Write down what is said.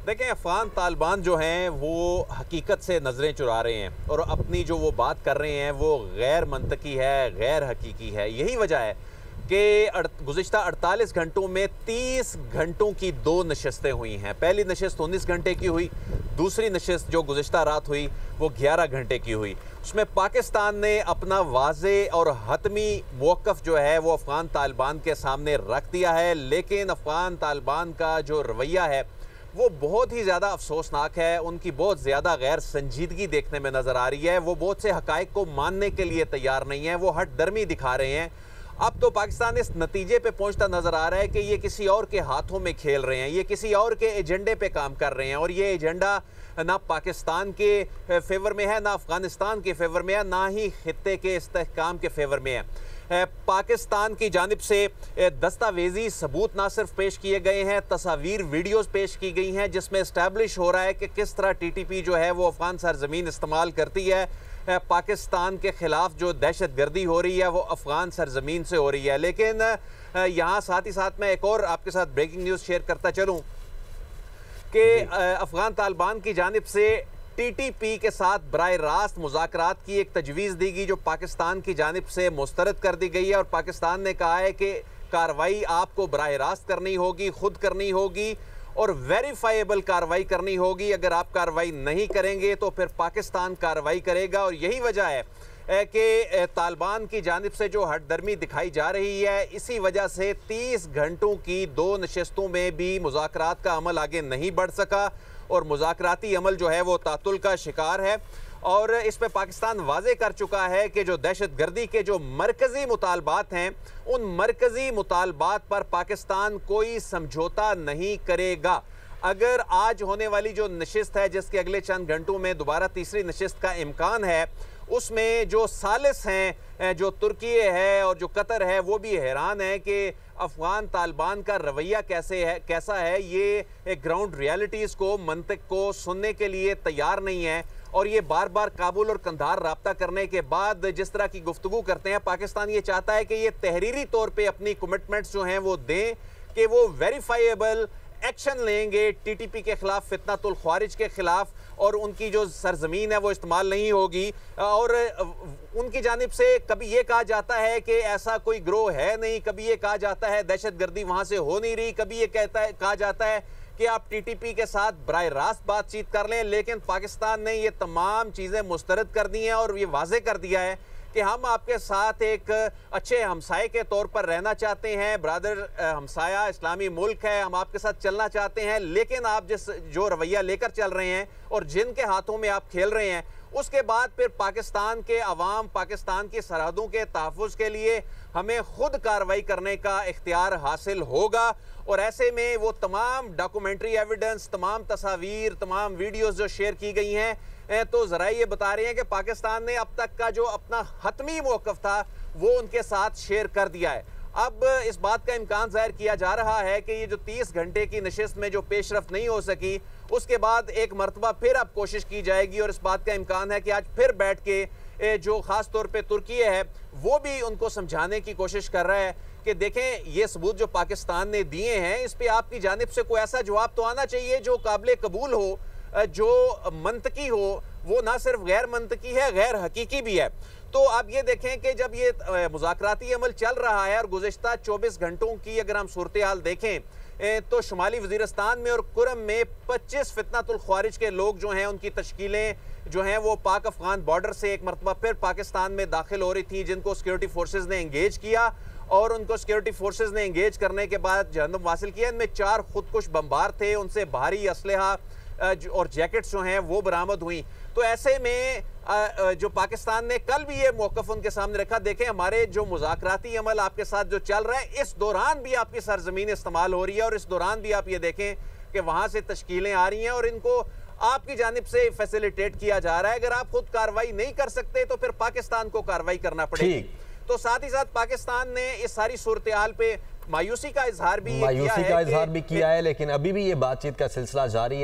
देखें, अफगान तालिबान जो हैं वो हकीकत से नज़रें चुरा रहे हैं और अपनी जो वो बात कर रहे हैं वो गैर मंतकी है, गैर हकीकी है। यही वजह है कि गुज़िश्ता 48 घंटों में 30 घंटों की 2 नशस्तें हुई हैं। पहली नशस्त 19 घंटे की हुई, दूसरी नशस्त जो गुज़िश्ता रात हुई वो 11 घंटे की हुई। उसमें पाकिस्तान ने अपना वाज़े और हतमी मौक़िफ़ जो है वो अफ़गान तालिबान के सामने रख दिया है, लेकिन अफ़गान तालिबान का जो रवैया है वो बहुत ही ज़्यादा अफसोसनाक है। उनकी बहुत ज़्यादा गैर संजीदगी देखने में नज़र आ रही है। वो बहुत से हक़ाइक़ को मानने के लिए तैयार नहीं है, वो हट दर्मी दिखा रहे हैं। अब तो पाकिस्तान इस नतीजे पे पहुंचता नज़र आ रहा है कि ये किसी और के हाथों में खेल रहे हैं, ये किसी और के एजेंडे पे काम कर रहे हैं और ये एजेंडा ना पाकिस्तान के फेवर में है, ना अफ़गानिस्तान के फेवर में है, ना ही खित्ते के इस्तेहकाम के फेवर में है। पाकिस्तान की जानिब से दस्तावेजी सबूत ना सिर्फ पेश किए गए हैं, तस्वीर वीडियोस पेश की गई हैं जिसमें इस्टेब्लिश हो रहा है कि किस तरह TTP जो है वो अफ़गान सरजमीन इस्तेमाल करती है। पाकिस्तान के ख़िलाफ़ जो दहशत गर्दी हो रही है वो अफ़गान सरजमीन से हो रही है। लेकिन यहाँ साथ ही साथ मैं एक और आपके साथ ब्रेकिंग न्यूज़ शेयर करता चलूँ कि अफ़गान तालिबान की जानिब से TTP के साथ बराह रास्त मुज़ाकरात की एक तजवीज़ दी गई जो पाकिस्तान की जानिब से मुस्तरद कर दी गई है और पाकिस्तान ने कहा है कि कार्रवाई आपको बराह रास्त करनी होगी, खुद करनी होगी और वेरीफाइबल कार्रवाई करनी होगी। अगर आप कार्रवाई नहीं करेंगे तो फिर पाकिस्तान कार्रवाई करेगा। और यही वजह है कि तालिबान की जानिब से जो हटदर्मी दिखाई जा रही है, इसी वजह से 30 घंटों की 2 नशस्तों में भी मुज़ाकरात का अमल आगे नहीं बढ़ सका और मुज़ाकराती अमल जो है वो तातुल का शिकार है। और इस पर पाकिस्तान वाजे कर चुका है कि जो दहशत गर्दी के जो मरकज़ी मुतालबात हैं, उन मरकज़ी मुतालबात पर पाकिस्तान कोई समझौता नहीं करेगा। अगर आज होने वाली जो नशिस्त है जिसके अगले चंद घंटों में दोबारा तीसरी नशिस्त का इम्कान है, उसमें जो सालिस हैं, जो तुर्की है और जो कतर है, वो भी हैरान है कि अफ़गान तालिबान का रवैया कैसा है। ये ग्राउंड रियलिटीज़ को, मंतिक को सुनने के लिए तैयार नहीं है और ये बार बार काबुल और कंधार राब्ता करने के बाद जिस तरह की गुफ्तगू करते हैं, पाकिस्तान ये चाहता है कि ये तहरीरी तौर पे अपनी कमिटमेंट्स जो हैं वो दें कि वो वेरीफाइबल एक्शन लेंगे TTP के खिलाफ, फितनातुल ख्वारिज के खिलाफ, और उनकी जो सरजमीन है वो इस्तेमाल नहीं होगी। और उनकी जानिब से कभी ये कहा जाता है कि ऐसा कोई ग्रोह है नहीं, कभी ये कहा जाता है दहशत गर्दी वहाँ से हो नहीं रही, कभी ये कहा जाता है कि आप TTP के साथ बराह रास्त बातचीत कर लें। लेकिन पाकिस्तान ने ये तमाम चीज़ें मुस्तरद कर दी हैं और ये वाजे कर दिया है कि हम आपके साथ एक अच्छे हमसाये के तौर पर रहना चाहते हैं, ब्रदर हमसाया इस्लामी मुल्क है, हम आपके साथ चलना चाहते हैं। लेकिन आप जो रवैया लेकर चल रहे हैं और जिनके हाथों में आप खेल रहे हैं, उसके बाद फिर पाकिस्तान के अवाम, पाकिस्तान की सरहदों के तहफ़्फ़ुज़ के लिए हमें खुद कार्रवाई करने का इख्तियार हासिल होगा। और ऐसे में वो तमाम डॉक्यूमेंट्री एविडेंस, तमाम तस्वीर, तमाम वीडियोज़ जो शेयर की गई हैं, तो ज़रा ये बता रहे हैं कि पाकिस्तान ने अब तक का जो अपना हतमी मौक़िफ़ था वो उनके साथ शेयर कर दिया है। अब इस बात का इम्कान ज़ाहिर किया जा रहा है कि ये जो 30 घंटे की नशिस्त में जो पेशरफ नहीं हो सकी, उसके बाद एक मरतबा फिर अब कोशिश की जाएगी और इस बात का इम्कान है कि आज फिर बैठ के जो ख़ास तौर पे तुर्की है वो भी उनको समझाने की कोशिश कर रहा है कि देखें, ये सबूत जो पाकिस्तान ने दिए हैं इस पर आपकी जानिब से कोई ऐसा जवाब तो आना चाहिए जो काबिल कबूल हो, जो मंतकी हो। वो ना सिर्फ गैर मंतकी है, गैर हकीकी भी है। तो आप ये देखें कि जब ये मुज़ाकराती अमल चल रहा है और गुज़िश्ता 24 घंटों की अगर हम सूरत हाल देखें तो शुमाली वज़ीरिस्तान में और कुरम में 25 फितनातुल ख्वारिज के लोग जो हैं उनकी तश्कीलें जो हैं वो पाक अफ़गान बॉर्डर से एक मरतबा फिर पाकिस्तान में दाखिल हो रही थी, जिनको सिक्योरिटी फोर्सेज ने इंगेज किया और उनको सिक्योरिटी फोर्सेज ने इंगेज करने के बाद जहन्नुम हासिल किया। इनमें 4 खुदकुश बमबार थे, उनसे भारी असलहा और जैकेट्स जो हैं वो बरामद हुई। तो ऐसे में जो पाकिस्तान ने कल भी ये मौक़िफ़ उनके सामने रखा, देखें हमारे जो मुज़ाकराती अमल आपके साथ जो चल रहा है, इस दौरान भी आपकी सरजमीन इस्तेमाल हो रही है और इस दौरान भी आप ये देखें कि वहाँ से तश्कीलें आ रही हैं और इनको आपकी जानिब से फैसिलिटेट किया जा रहा है। अगर आप खुद कार्रवाई नहीं कर सकते तो फिर पाकिस्तान को कार्रवाई करना पड़ेगी। तो साथ ही साथ पाकिस्तान ने इस सारी सूरत हाल पे मायूसी का इजहार भी किया है, लेकिन अभी भी ये बातचीत का सिलसिला जारी है।